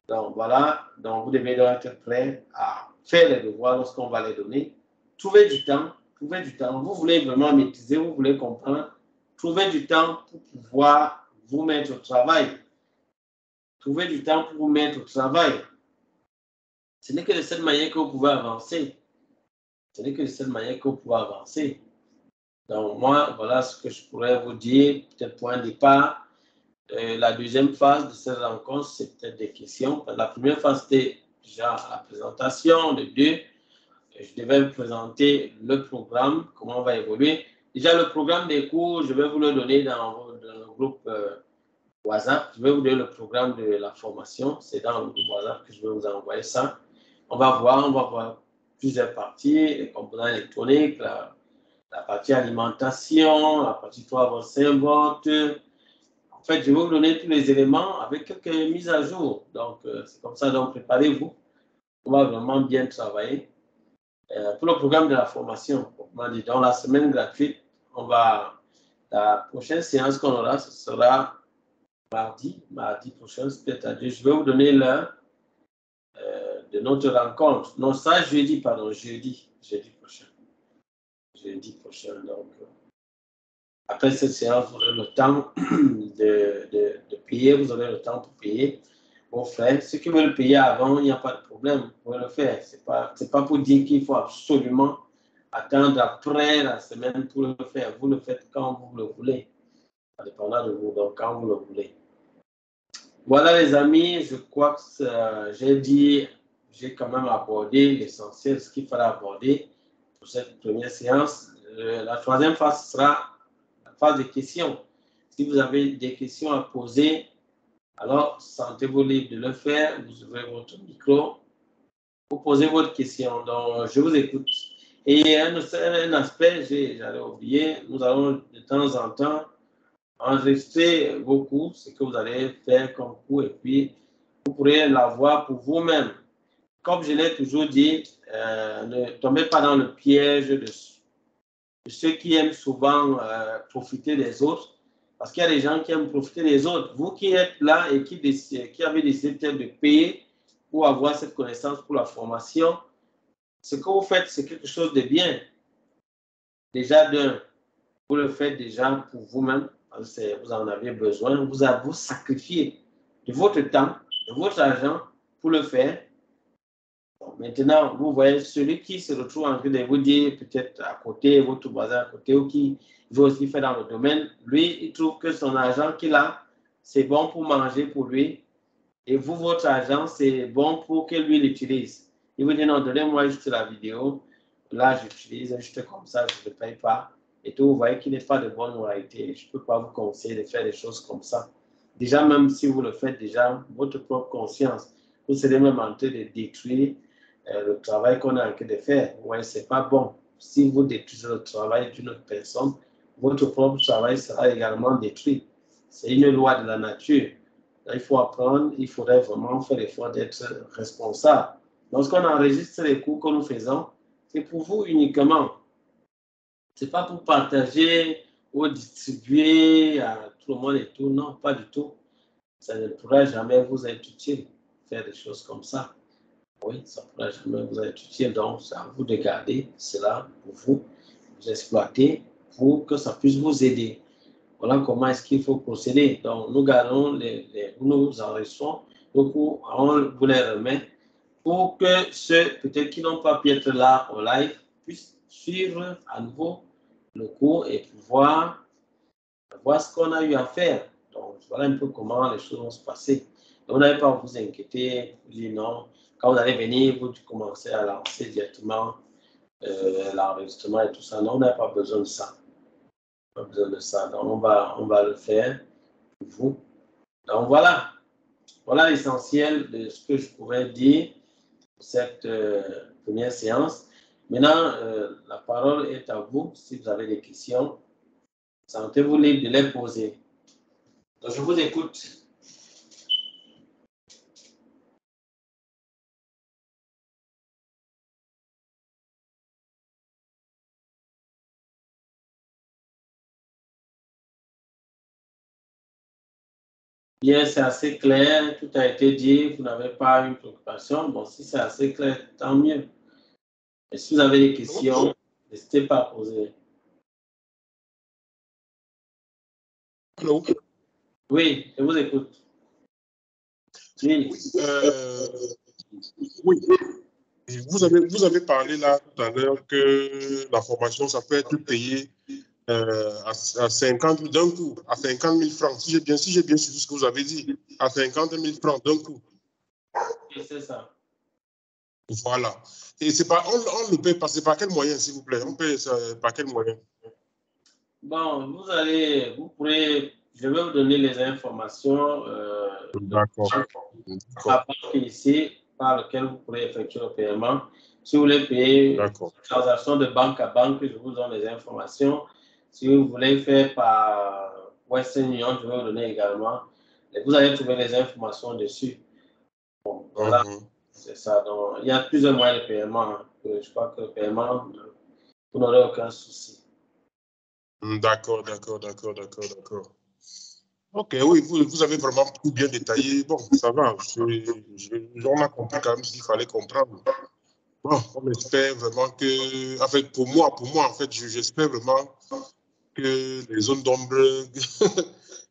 Donc, voilà, donc vous devez donc être prêt à faire les devoirs lorsqu'on va les donner. Trouvez du temps. Vous voulez vraiment maîtriser, vous voulez comprendre. Trouvez du temps pour pouvoir vous mettre au travail. Trouvez du temps pour vous mettre au travail. Ce n'est que de cette manière que vous pouvez avancer. Donc, moi, voilà ce que je pourrais vous dire, peut-être pour un départ. La deuxième phase de cette rencontre, c'est peut-être des questions. La première phase, c'était déjà la présentation. Le 2, je devais vous présenter le programme, comment on va évoluer. Déjà, le programme des cours, je vais vous le donner dans le groupe WhatsApp. Je vais vous donner le programme de la formation. C'est dans le groupe WhatsApp que je vais vous envoyer ça. On va voir plusieurs parties, les composants électroniques, la partie alimentation, la partie 3,5 volts. En fait, je vais vous donner tous les éléments avec quelques mises à jour. Donc, c'est comme ça, donc préparez-vous. On va vraiment bien travailler. Pour le programme de la formation, dans la semaine gratuite, la prochaine séance qu'on aura, ce sera mardi prochain, c'est-à-dire, je vais vous donner l'heure de notre rencontre. Non, ça, jeudi prochain. Jeudi prochain, donc. Après cette séance, vous aurez le temps de payer, vous aurez le temps pour payer vos frais. Ceux qui veulent payer avant, il n'y a pas de problème, vous pouvez le faire. Ce n'est pas pour dire qu'il faut absolument attendre après la semaine pour le faire. Vous le faites quand vous le voulez. Ça dépendra de vous, donc quand vous le voulez. Voilà les amis, je crois que j'ai quand même abordé l'essentiel, ce qu'il fallait aborder pour cette première séance. La troisième phase sera la phase des questions. Si vous avez des questions à poser, alors sentez-vous libre de le faire. Vous ouvrez votre micro, vous posez votre question. Donc, je vous écoute. Et un aspect, j'allais oublier, nous allons de temps en temps enregistrer vos cours, ce que vous allez faire comme cours, et puis vous pourrez l'avoir pour vous-même. Comme je l'ai toujours dit, ne tombez pas dans le piège de ceux qui aiment souvent profiter des autres Parce qu'il y a des gens qui aiment profiter des autres. Vous qui êtes là et qui avez décidé peut-être de payer pour avoir cette connaissance pour la formation, ce que vous faites, c'est quelque chose de bien. Déjà, vous le faites déjà pour vous-même, parce que vous en avez besoin. Vous sacrifiez de votre temps, de votre argent pour le faire. Bon, maintenant, vous voyez celui qui se retrouve en train de vous dire, peut-être à côté, votre voisin à côté, ou qui veut aussi faire dans le domaine, lui, il trouve que son argent qu'il a, c'est bon pour manger pour lui. Et vous, votre argent, c'est bon pour que lui l'utilise. Il vous dit, non, donnez-moi juste la vidéo. Là, j'utilise juste comme ça, je ne paye pas. Et tout, vous voyez qu'il n'est pas de bonne moralité. Je ne peux pas vous conseiller de faire des choses comme ça. Déjà, même si vous le faites déjà, votre propre conscience, vous serez même en train de détruire le travail qu'on a en train de faire. Ouais, ce n'est pas bon. Si vous détruisez le travail d'une autre personne, votre propre travail sera également détruit. C'est une loi de la nature. Là, il faut apprendre, il faudrait vraiment faire l'effort d'être responsable. Lorsqu'on enregistre les cours que nous faisons, c'est pour vous uniquement. Ce n'est pas pour partager ou distribuer à tout le monde et tout. Non, pas du tout. Ça ne pourra jamais vous être utile, faire des choses comme ça. Oui, ça ne pourra jamais vous être utile. Donc, c'est à vous de garder cela pour vous, vous exploiter pour que ça puisse vous aider. Voilà comment est-ce qu'il faut procéder. Donc, nous gardons nous enregistrons, donc on vous les remet pour que ceux peut-être qui n'ont pas pu être là en live puissent suivre à nouveau le cours et pouvoir voir ce qu'on a eu à faire. Donc, voilà un peu comment les choses vont se passer. Donc, vous n'avez pas à vous inquiéter, vous dire non. Quand vous allez venir, vous commencez à lancer directement l'enregistrement et tout ça. Non, on n'a pas besoin de ça. Pas besoin de ça. Donc, on va le faire pour vous. Donc, voilà. Voilà l'essentiel de ce que je pourrais dire pour cette première séance. Maintenant, la parole est à vous. Si vous avez des questions, sentez-vous libre de les poser. Donc, je vous écoute. Bien, c'est assez clair, tout a été dit, vous n'avez pas une préoccupation. Bon, si c'est assez clair, tant mieux. Et si vous avez des questions, n'hésitez pas à poser. Allô? Oui, je vous écoute. Oui. Oui. Vous avez parlé là tout à l'heure que la formation, ça peut être payé à 50 000 d'un coup, à 50 000 francs. Si j'ai bien suivi ce que vous avez dit, à 50 000 francs d'un coup. Oui, c'est ça. Voilà. Et c'est pas, on le paye par, c'est par quel moyen, s'il vous plaît? On paye ça par quel moyen? Bon, vous pourrez, je vais vous donner les informations D'accord. à banque ici par lequel vous pourrez effectuer le paiement. Si vous voulez payer transaction de banque à banque, je vous donne les informations. Si vous voulez faire par Western Union, je vais vous donner également. Et vous allez trouver les informations dessus. Bon, voilà, c'est ça. Donc, il y a plusieurs moyens de paiement. Je crois que le paiement, vous n'aurez aucun souci. D'accord. Ok, oui, vous avez vraiment tout bien détaillé. Bon, ça va. On a compris quand même ce qu'il fallait comprendre. Bon, on espère vraiment que, en fait, pour moi, en fait, j'espère vraiment que les zones d'ombre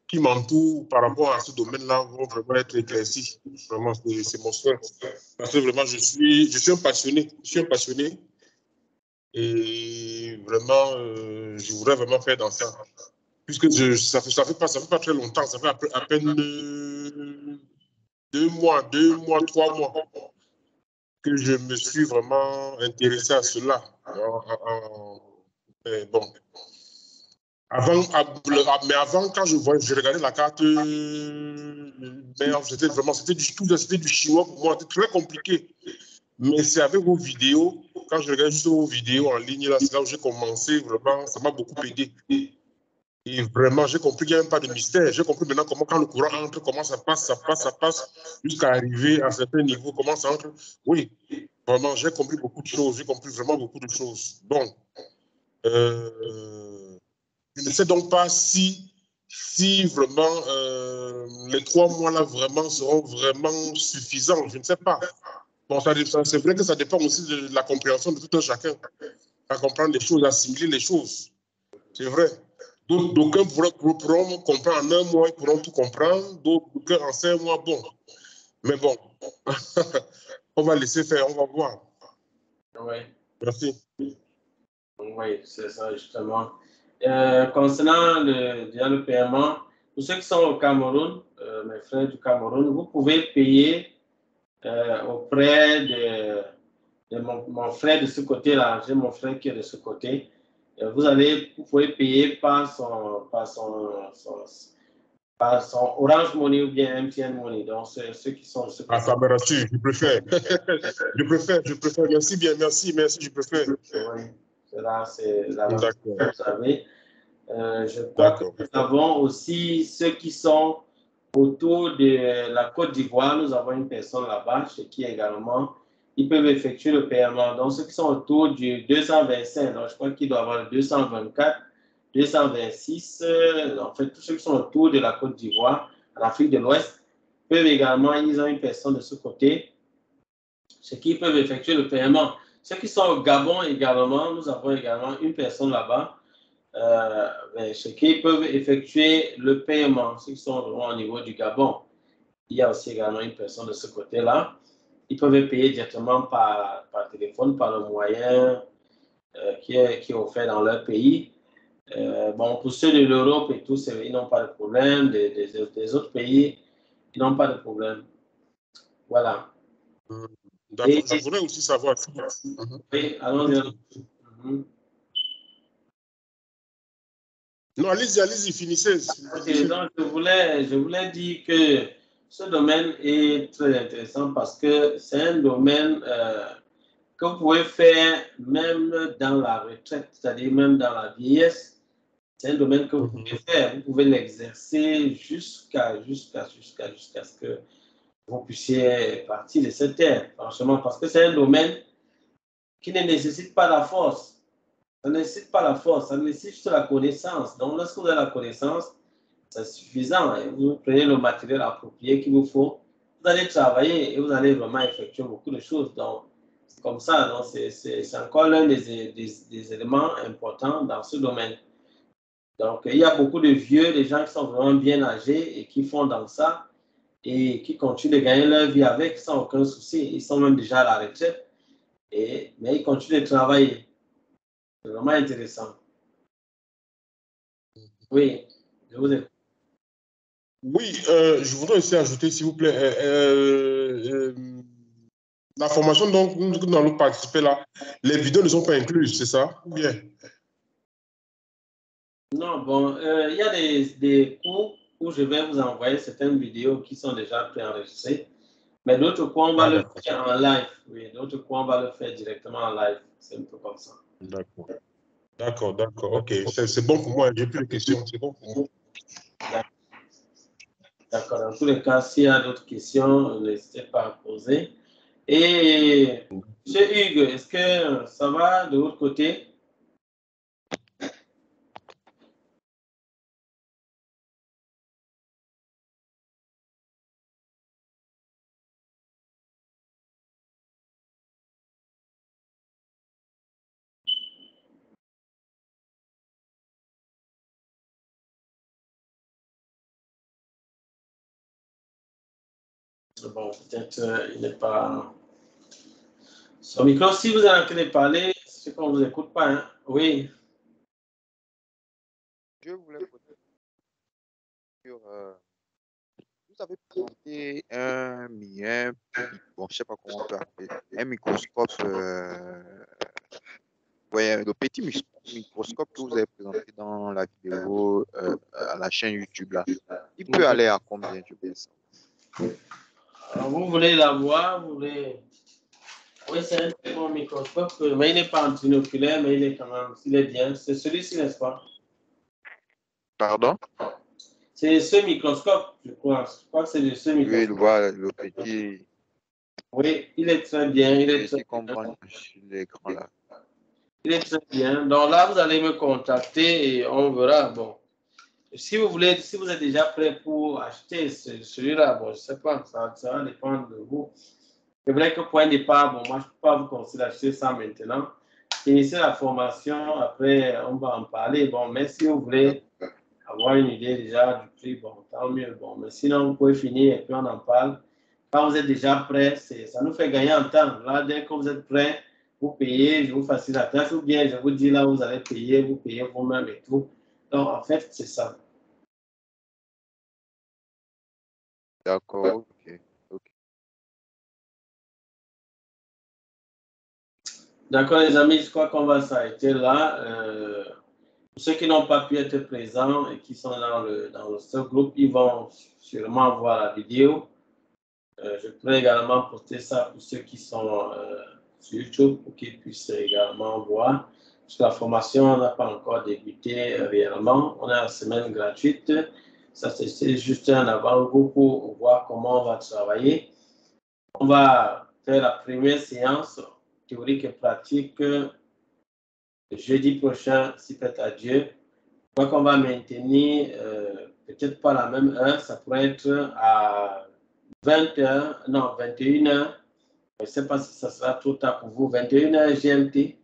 qui m'entourent par rapport à ce domaine-là vont vraiment être éclaircies. Vraiment, c'est mon souhait. Parce que vraiment, je suis un passionné. Je suis un passionné. Et vraiment, je voudrais vraiment faire dans ça. Puisque ça fait pas très longtemps, ça fait à peine 2 mois, 3 mois que je me suis vraiment intéressé à cela. Bon. Mais avant, quand je regardais la carte, c'était du chinois pour moi, c'était très compliqué. Mais c'est avec vos vidéos, quand je regardais juste vos vidéos en ligne, là, c'est là où j'ai commencé, vraiment, ça m'a beaucoup aidé. Et vraiment, j'ai compris qu'il n'y a même pas de mystère. J'ai compris maintenant comment, quand le courant entre, comment ça passe, jusqu'à arriver à un certain niveau, comment ça entre. Oui, vraiment, j'ai compris beaucoup de choses. J'ai compris vraiment beaucoup de choses. Bon, je ne sais donc pas si si vraiment les 3 mois là vraiment seront vraiment suffisants, je ne sais pas. Bon, c'est vrai que ça dépend aussi de la compréhension de tout un chacun, à comprendre les choses, assimiler les choses. C'est vrai. D'aucuns pourront comprendre en 1 mois, ils pourront tout comprendre, d'autres en 5 mois, bon. Mais bon, on va laisser faire, on va voir. Oui. Merci. Oui, c'est ça, justement. Concernant le paiement, pour ceux qui sont au Cameroun, mes frères du Cameroun, vous pouvez payer auprès de mon frère de ce côté-là. J'ai mon frère qui est de ce côté. Vous pouvez payer par son Orange Money ou bien MTN Money. Donc, ceux qui sont de ce côté. Ah, ça me rassure, je préfère. je préfère. Merci bien, merci, je préfère. Oui, c'est l'avantage, vous savez. Je crois que nous avons aussi ceux qui sont autour de la Côte d'Ivoire. Nous avons une personne là-bas chez qui également ils peuvent effectuer le paiement. Donc, ceux qui sont autour du 225, donc je crois qu'il doit avoir le 224, 226. En fait, tous ceux qui sont autour de la Côte d'Ivoire, en Afrique de l'Ouest, peuvent également, ils ont une personne de ce côté chez qui ils peuvent effectuer le paiement. Ceux qui sont au Gabon également, nous avons également une personne là-bas chez qui ils peuvent effectuer le paiement. Ceux qui sont au niveau du Gabon, il y a aussi également une personne de ce côté-là. Ils peuvent payer directement par téléphone, par le moyen qui est offert dans leur pays. Bon, pour ceux de l'Europe et tout, ils n'ont pas de problème. Des autres pays, ils n'ont pas de problème. Voilà. D'accord. Je voudrais aussi savoir. Oui, allons-y. Non, allez-y, finissez. Donc, je voulais dire que ce domaine est très intéressant parce que c'est un domaine que vous pouvez faire même dans la retraite, c'est-à-dire même dans la vieillesse. C'est un domaine que vous pouvez faire. Vous pouvez l'exercer jusqu'à ce que vous puissiez partir de cette terre, franchement, parce que c'est un domaine qui ne nécessite pas la force. Ça ne nécessite pas la force, ça nécessite juste la connaissance. Donc, lorsque vous avez la connaissance, c'est suffisant. Et vous prenez le matériel approprié qu'il vous faut. Vous allez travailler et vous allez vraiment effectuer beaucoup de choses. Donc, c'est comme ça. Donc, c'est encore l'un des éléments importants dans ce domaine. Donc, il y a beaucoup de vieux, des gens qui sont vraiment bien âgés et qui font dans ça et qui continuent de gagner leur vie avec sans aucun souci. Ils sont même déjà à la retraite, mais ils continuent de travailler. C'est vraiment intéressant. Oui, je vous écoute. Oui, je voudrais aussi ajouter, s'il vous plaît, la formation dont nous allons participer là, les vidéos ne sont pas incluses, c'est ça? Bien. Non, bon, il y a des cours où je vais vous envoyer certaines vidéos qui sont déjà préenregistrées, mais d'autres cours, on va le faire en live. Oui, d'autres cours, on va le faire directement en live. C'est un peu comme ça. D'accord, ok. C'est bon pour moi, j'ai plus de questions, c'est bon pour moi. D'accord, dans tous les cas, s'il y a d'autres questions, n'hésitez pas à poser. Et, M. Hugues, est-ce que ça va de votre côté? Bon, peut-être il n'est pas... Son micro, si vous êtes en train de parler, c'est qu'on ne vous écoute pas. Hein? Oui. Je voulais poser sur... vous avez présenté bon, je ne sais pas comment on peut appeler, un microscope, ouais, le petit microscope que vous avez présenté dans la vidéo à la chaîne YouTube là. Il peut aller à combien, je pense? Alors, vous voulez la voir, vous voulez... Oui, c'est un très bon microscope, mais il n'est pas en binoculaire, mais il est quand même, il est bien. C'est celui-ci, n'est-ce pas? Pardon? C'est ce microscope, je crois. Je crois que c'est ce microscope. Oui, voilà, le petit. Oui, il est très bien. Il est très bien. Sur l'écran là. Il est très bien. Donc là, vous allez me contacter et on verra. Bon, si vous voulez, si vous êtes déjà prêt pour acheter celui-là, bon, je ne sais pas, ça va dépendre de vous. C'est vrai que pour un départ, bon, moi, je ne peux pas vous conseiller d'acheter ça maintenant. Finissez la formation, après, on va en parler. Bon, mais si vous voulez avoir une idée déjà du prix, bon, tant mieux. Bon, mais sinon, vous pouvez finir et puis on en parle. Quand vous êtes déjà prêt, ça nous fait gagner en temps. Là, dès que vous êtes prêt, vous payez, je vous facilite la tâche, ou bien je vous dis là où vous allez payer, vous payez vous-même et tout. Donc, en fait, c'est ça. D'accord, ok. D'accord, les amis, je crois qu'on va s'arrêter là. Pour ceux qui n'ont pas pu être présents et qui sont dans le seul groupe, ils vont sûrement voir la vidéo. Je pourrais également poster ça pour ceux qui sont sur YouTube pour qu'ils puissent également voir. Parce que la formation n'a pas encore débuté réellement. On est en semaine gratuite. Ça, c'est juste un avant-goût pour voir comment on va travailler. On va faire la première séance théorique et pratique jeudi prochain, si peut-être à Dieu. Je crois qu'on va maintenir peut-être pas la même heure. Ça pourrait être à 20h, non, 21h. Je ne sais pas si ça sera trop tard pour vous. 21h GMT.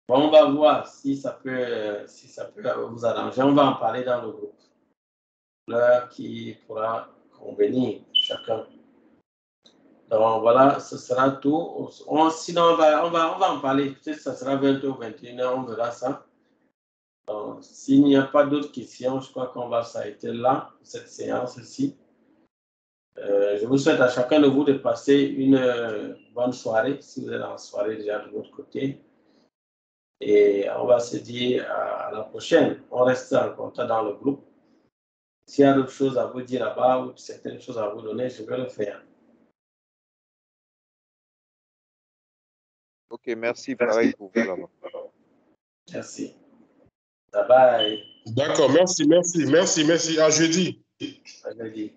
Bon, on va voir si ça peut vous arranger. On va en parler dans le groupe. L'heure qui pourra convenir chacun. Donc voilà, ce sera tout. Sinon, on va en parler. Peut-être que ça sera 20h ou 21h, on verra ça. S'il n'y a pas d'autres questions, je crois qu'on va s'arrêter là, pour cette séance-ci. Je vous souhaite à chacun de vous de passer une bonne soirée, si vous êtes en soirée déjà de l'autre côté. Et on va se dire à la prochaine. On reste en contact dans le groupe. S'il y a d'autres choses à vous dire là-bas ou certaines choses à vous donner, je vais le faire. Ok, merci. Pareil pour vous là-bas. Merci. Bye bye. D'accord, merci. À jeudi. À jeudi.